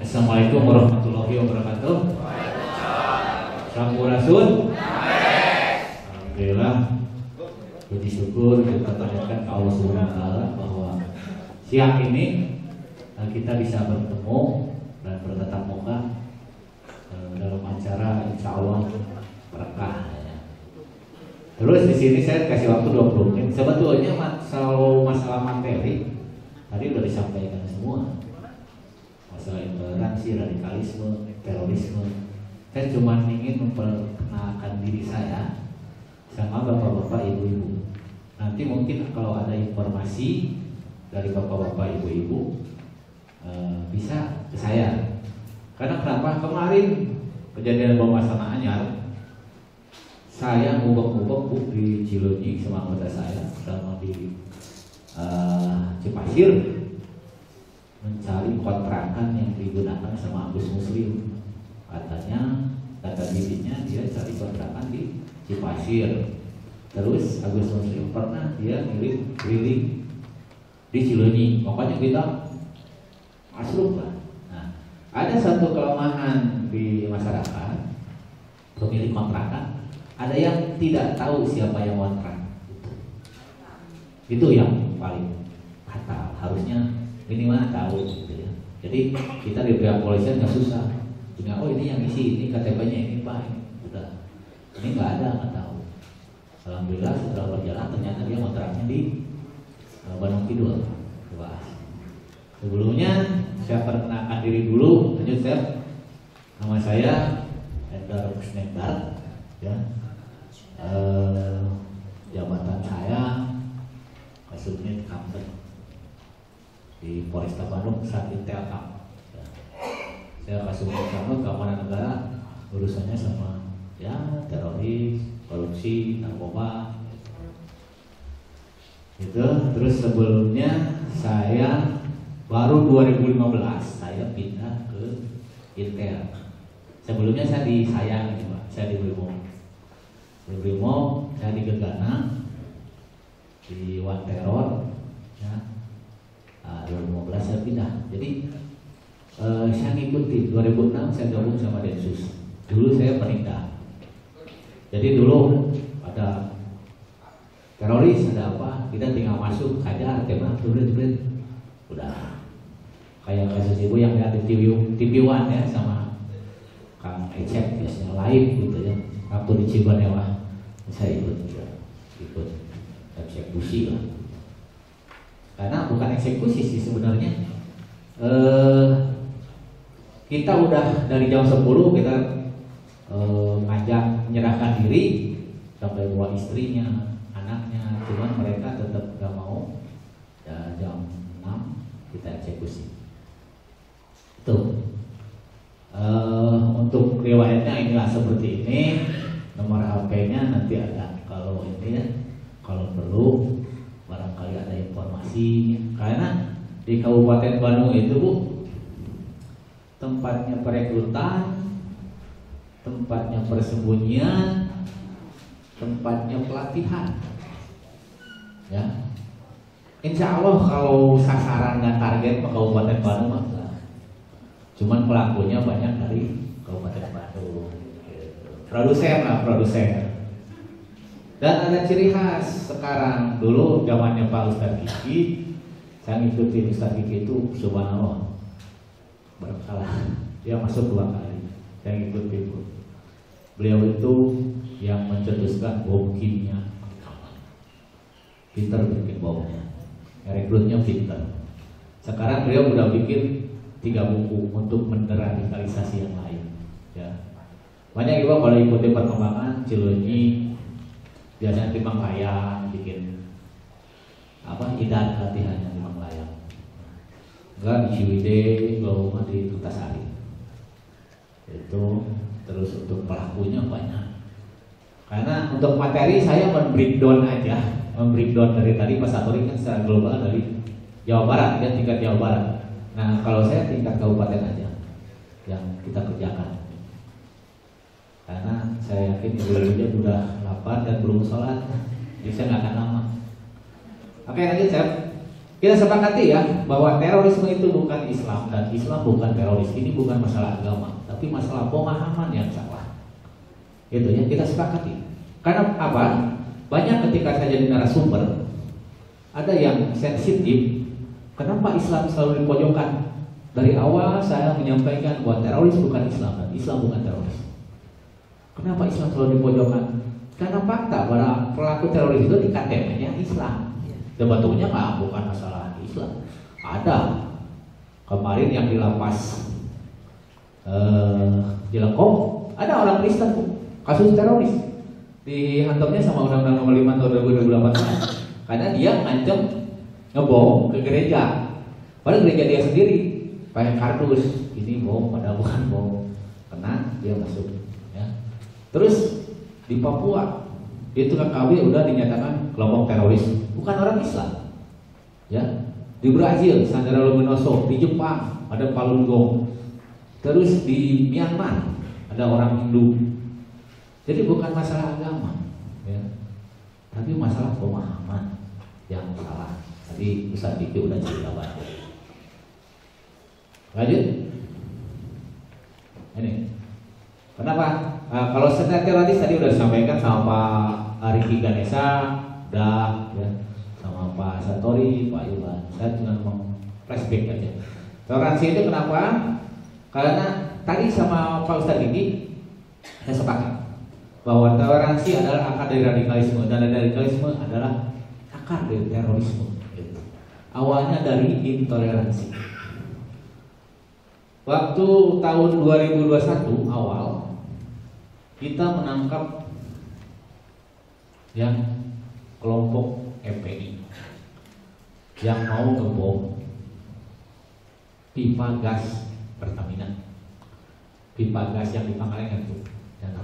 Assalamualaikum warahmatullahi wabarakatuh. Sampurasun. Alhamdulillah, puji syukur kita panjatkan ke Allah Subhanahu wa taala bahwa siang ini kita bisa bertemu dan bertatap muka dalam acara insya Allah berkah. Terus di sini saya kasih waktu 20 menit. Sebetulnya masalah materi tadi sudah disampaikan semua. Masalah intoleransi, radikalisme, terorisme. Saya cuma ingin memperkenalkan diri saya sama bapak-bapak, ibu-ibu. Nanti mungkin kalau ada informasi dari bapak-bapak, ibu-ibu bisa ke saya. Karena kenapa kemarin kejadian bom Astana Anyar, saya ngubek-ngubek di Cileunyi sama anggota saya sama di Cipasir mencari kontrakan yang digunakan sama Agus Muslim. Katanya kata bibinya dia cari kontrakan di Cipasir. Terus Agus Muslim pernah dia ngirim keliling di Cileunyi. Makanya kita masuk lah. Nah, ada satu kelemahan di masyarakat pemilik kontrakan. Ada yang tidak tahu siapa yang kontrak. Itu yang paling fatal. Harusnya minimal tahu gitu ya. Jadi kita di pihak polisian nggak susah. Tinggal oh ini yang isi, ini KTP-nya ini Pak, ini udah. Ini nggak ada, nggak tahu. Alhamdulillah setelah berjalan ternyata dia kontraknya di Bandung Kidul. Sebelumnya saya perkenalkan diri dulu. Lanjut saya. Nama saya Endar Kusnendar, ya. Jabatan saya Kasubnit Kampen di Polresta Bandung saat Intelkam. Ya. Saya Kasubnit Kampen keamanan negara, urusannya sama ya teroris, korupsi, narkoba. Itu terus sebelumnya saya baru 2015 saya pindah ke Intel. Sebelumnya saya di Sayang ini Pak, saya di Brimob, saya di Gegana, di One Terror, ya. 2015 saya pindah. Jadi saya ngikutin 2006 saya gabung sama Densus. Dulu saya penindak. Jadi dulu ada teroris, ada apa, kita tinggal masuk, hajar, tembak, udah. Kayak kasus ibu yang lihat di TV One ya sama Kang Ecep biasanya live gitu ya. Waktu di Cibanewah saya ikut eksekusi lah. Karena bukan eksekusi sih sebenarnya. Kita udah dari jam 10 kita ngajak menyerahkan diri sampai bawa istrinya, anaknya, cuman mereka tetap gak mau. Ya, jam 6 kita eksekusi. Tuh. Untuk riwayatnya inilah seperti ini. Nomor HP-nya nanti ada kalau ini ya, kalau perlu barangkali ada informasi. Karena di Kabupaten Bandung itu Bu, tempatnya perekrutan, tempatnya persembunyian, tempatnya pelatihan. Ya. Insya Allah kalau sasaran dan target Kabupaten Bandung mah, cuman pelakunya banyak dari Kabupaten Bandung. Produsen. Dan ada ciri khas sekarang. Dulu zamannya Pak Ustadz Kiki, saya ngikutin Ustadz Kiki itu subhanallah berkala. Dia masuk 2 kali. Saya ngikutin. Beliau itu yang mencetuskan bom kimia. Pinter bikin bomnya. Rekrutnya pinter. Sekarang beliau udah bikin 3 buku untuk menderadikalisasi yang lain. Ya. Banyak juga kalau ikuti perkembangan Cileunyi, biasanya di Manglayang bikin apa idan latihannya di Manglayang. Enggak di Ciwidey, belum di Tutasari. Itu terus untuk pelakunya banyak. Karena untuk materi saya men-breakdown aja, men-breakdown dari tadi Pak Satori kan secara global dari Jawa Barat ya, tingkat Jawa Barat. Nah kalau saya tingkat kabupaten aja yang kita kerjakan. Karena saya yakin ibu-ibunya sudah lapar dan belum sholat, jadi saya nggak akan lama. Oke lanjut Chef. Kita sepakati ya bahwa terorisme itu bukan Islam dan Islam bukan teroris. Ini bukan masalah agama, tapi masalah pemahaman yang salah. Itu ya, kita sepakati. Karena apa? Banyak ketika saya jadi narasumber, ada yang sensitif. Kenapa Islam selalu dipojokkan? Dari awal saya menyampaikan bahwa teroris bukan Islam dan Islam bukan teroris. Kenapa Islam selalu dipojokkan? Karena fakta bahwa pelaku teroris itu di KTP-nya Islam. Sebetulnya bukan masalah Islam. Ada kemarin yang di lapas di Lengkong, ada orang Kristen kasus teroris dihantamnya sama Undang-Undang Nomor 5 Tahun 2018 karena dia ngancam ngebom ke gereja. Padahal gereja dia sendiri pakai kardus, ini bom, padahal bukan bom, kena dia masuk. Ya. Terus di Papua itu KKW udah dinyatakan kelompok teroris, bukan orang Islam. Ya. Di Brazil Sandra Luminoso, di Jepang ada Falun Gong, terus di Myanmar ada orang Hindu. Jadi bukan masalah agama, ya, tapi masalah pemahaman yang salah. Tadi Ustaz Diki udah cerita banyak. Lanjut. Ini kenapa? Kalau setelah teroris tadi udah disampaikan sama Pak Riki Ganesha, udah ya, sama Pak Satori, Pak Iwan. Saya cuma mau flashback aja. Toleransi itu kenapa? Karena tadi sama Pak Ustadz Diki saya sepakat bahwa toleransi adalah akar dari radikalisme dan radikalisme adalah akar dari terorisme. Awalnya dari intoleransi. Waktu tahun 2021 awal kita menangkap yang kelompok FPI yang mau ngebom pipa gas Pertamina, pipa gas yang di Pangalengan tuh, yang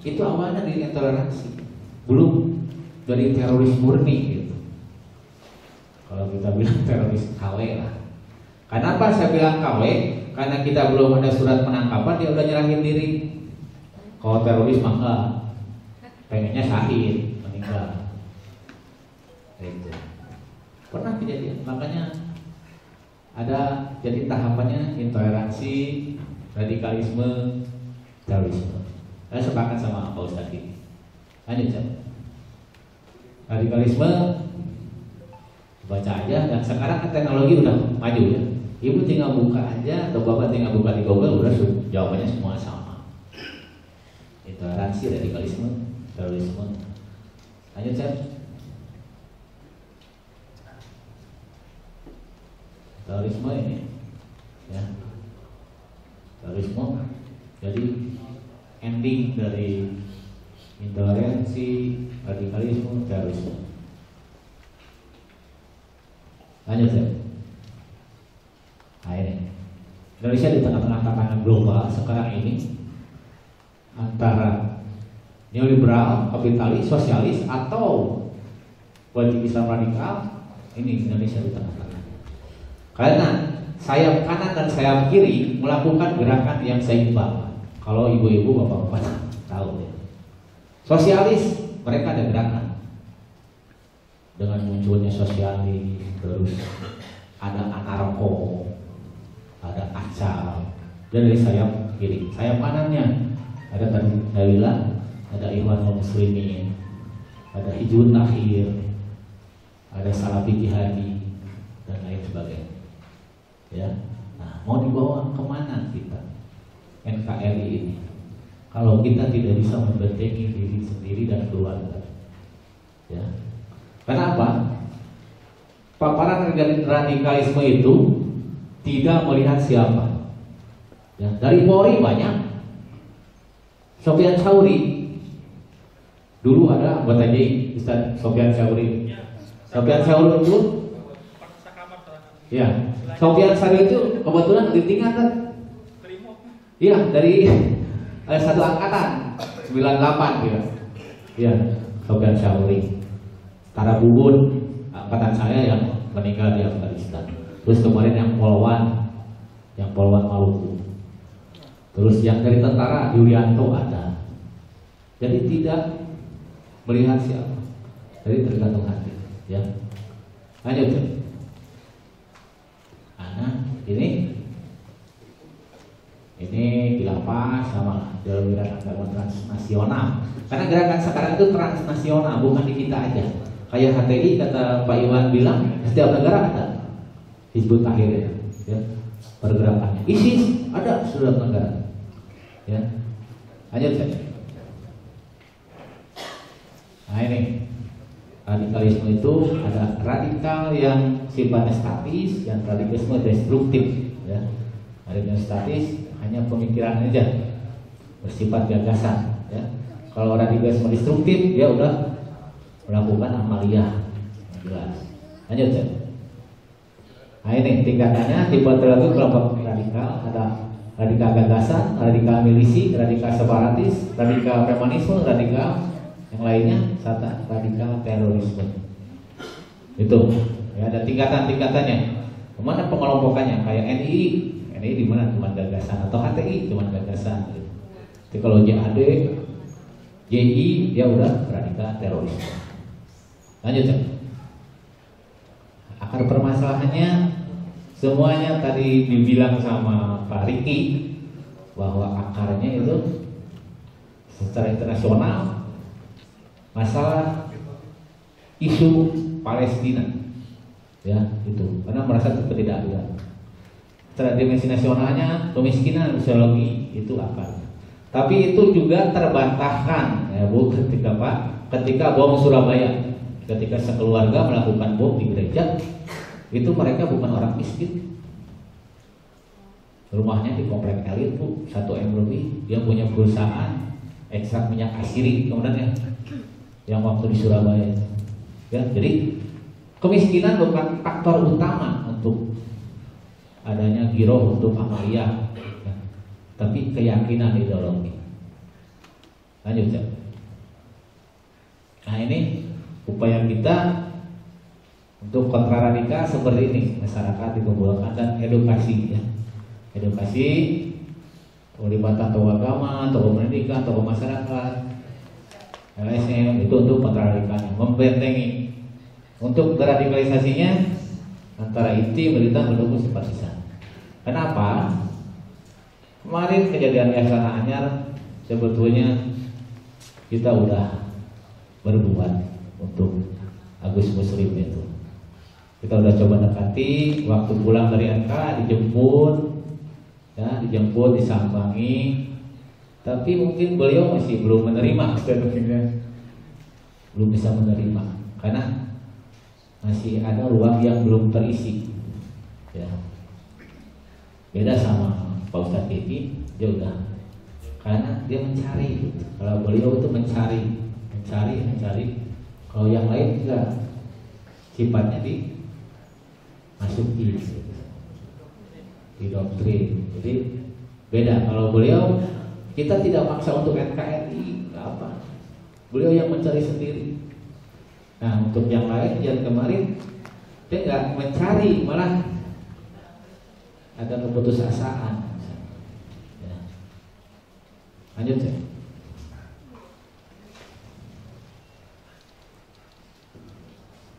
itu awalnya dari intoleransi, belum dari teroris murni gitu. Kalau kita bilang teroris KW lah. Kenapa saya bilang KW? Karena kita belum ada surat penangkapan, dia udah nyerahin diri. Kalau teroris maka pengennya syahid, meninggal. Itu pernah kejadian, makanya ada jadi tahapannya intoleransi, radikalisme, terorisme. Saya sepakat sama Pak Ustadz ini. Lanjut ya. Radikalisme baca aja, dan sekarang kan teknologi udah maju ya. Ibu tinggal buka aja atau bapak tinggal buka di Google, udah jawabannya semua sama. Intoleransi, radikalisme, terorisme. Lanjut ya. Terorisme ini ya, terorisme jadi ending dari intoleransi, radikalisme, terorisme. Lanjut ya. Nah ini Indonesia di tengah-tengah tantangan global sekarang ini antara neoliberal, kapitalis, sosialis atau wajib Islam radikal. Ini Indonesia di tengah-tengah. Karena sayap kanan dan sayap kiri melakukan gerakan yang seimbang. Kalau ibu-ibu, bapak-bapak tahu ya. Sosialis, mereka ada gerakan dengan munculnya sosialis, terus ada anarko, ada acal. Dan dari sayap kiri, sayap kanannya ada tadi saya bilang, ada Ikhwanul Muslimin, ada Hizbut Tahrir, ada Salafi Jihadi dan lain sebagainya. Ya, nah, mau dibawa kemana kita NKRI ini? Kalau kita tidak bisa membentengi diri sendiri dan keluarga, ya. Kenapa? Paparan radikalisme itu tidak melihat siapa. Ya, dari Polri banyak. Sofyan Sauri dulu ada anggota JI, Ustaz Sofyan Sauri. Sofyan Sauri itu, ya. Sofyan Sauri itu kebetulan ditinggal kan? Iya, dari satu angkatan 98 ya. Iya, Sofyan Sauri. Tara Bubun, angkatan saya yang meninggal di Afghanistan. Terus kemarin yang Polwan Maluku. Terus yang dari tentara Yulianto ada. Jadi tidak melihat siapa, jadi tergantung hati. Ya. Lanjut. Nah, ini di lapas sama dalam gerakan transnasional. Karena gerakan sekarang itu transnasional, bukan di kita aja. Kayak HTI kata Pak Iwan bilang, setiap negara ada Hizbut Tahrir ya, pergerakannya. ISIS ada setiap negara. Ya. Lanjut saja. Nah ini radikalisme itu ada radikal yang sifatnya statis, yang radikalisme destruktif. Ya. Radikalisme statis hanya pemikiran aja, bersifat gagasan. Ya. Kalau radikalisme destruktif, dia udah melakukan amalia. Jelas. Lanjut saja. Nah ini tingkatannya tipe tertentu kelompok radikal, ada radikal gagasan, radikal milisi, radikal separatis, radikal feminisme, radikal yang lainnya, serta radikal terorisme. Itu ya, ada tingkatan-tingkatannya. Kemana pengelompokannya? Kayak NI di mana cuma gagasan, atau HTI cuma gagasan. Jadi kalau JAD, JI dia udah radikal terorisme. Lanjut ya. Akar permasalahannya semuanya tadi dibilang sama Pak Riki bahwa akarnya itu secara internasional masalah isu Palestina, ya itu karena merasa ketidakadilan. Secara dimensi nasionalnya kemiskinan, sosiologi itu akar. Tapi itu juga terbantahkan, ya Bu, ketika bom Surabaya, ketika sekeluarga melakukan bom di gereja. Itu mereka bukan orang miskin. Rumahnya di komplek elit Bu, 1 M lebih. Dia punya perusahaan ekstrak minyak asiri kemudian ya, yang waktu di Surabaya. Ya, jadi kemiskinan bukan faktor utama untuk adanya giroh untuk amalia, ya, tapi keyakinan ideologi. Lanjut ya. Nah ini upaya kita untuk kontraradikal seperti ini, masyarakat dikumpulkan dan edukasi ya. Edukasi, pelibatan tokoh agama, tokoh pendidikan, tokoh masyarakat, LSM itu untuk kontraradikalnya, membentengi. Untuk deradikalisasinya antara inti, militan, mendukung, simpatisan. Kenapa? Kemarin kejadian di Astana Anyar sebetulnya kita udah berbuat untuk Agus Muslim itu. Kita udah coba dekati, waktu pulang dari MK dijemput, ya, disambangi, tapi mungkin beliau masih belum menerima, belum bisa menerima, karena masih ada ruang yang belum terisi. Ya. Beda sama Pak Ustadz Kiki, dia udah, karena dia mencari. Kalau beliau itu mencari. Kalau yang lain juga sifatnya dimasuki, didoktrin. Jadi beda. Kalau beliau, kita tidak maksa untuk NKRI, nggak apa. Beliau yang mencari sendiri. Nah untuk yang lain, yang kemarin dia nggak mencari, malah ada keputusasaan. Ya. Lanjut ya.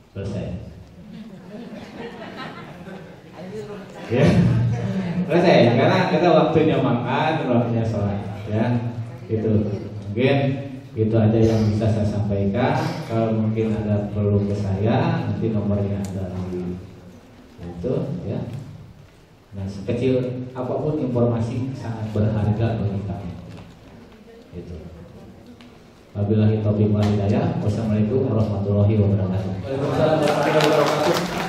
Selesai. Ya. Selesai. Karena kita waktunya makan, waktunya sholat. Ya, itu. Mungkin itu aja yang bisa saya sampaikan. Kalau mungkin ada perlu ke saya, nanti nomornya ada di itu. Ya. Nah, sekecil apapun informasi sangat berharga bagi kami. Itu. Wabillahi taufiq wal hidayah. Wassalamualaikum warahmatullahi wabarakatuh. Waalaikumsalam warahmatullahi wabarakatuh.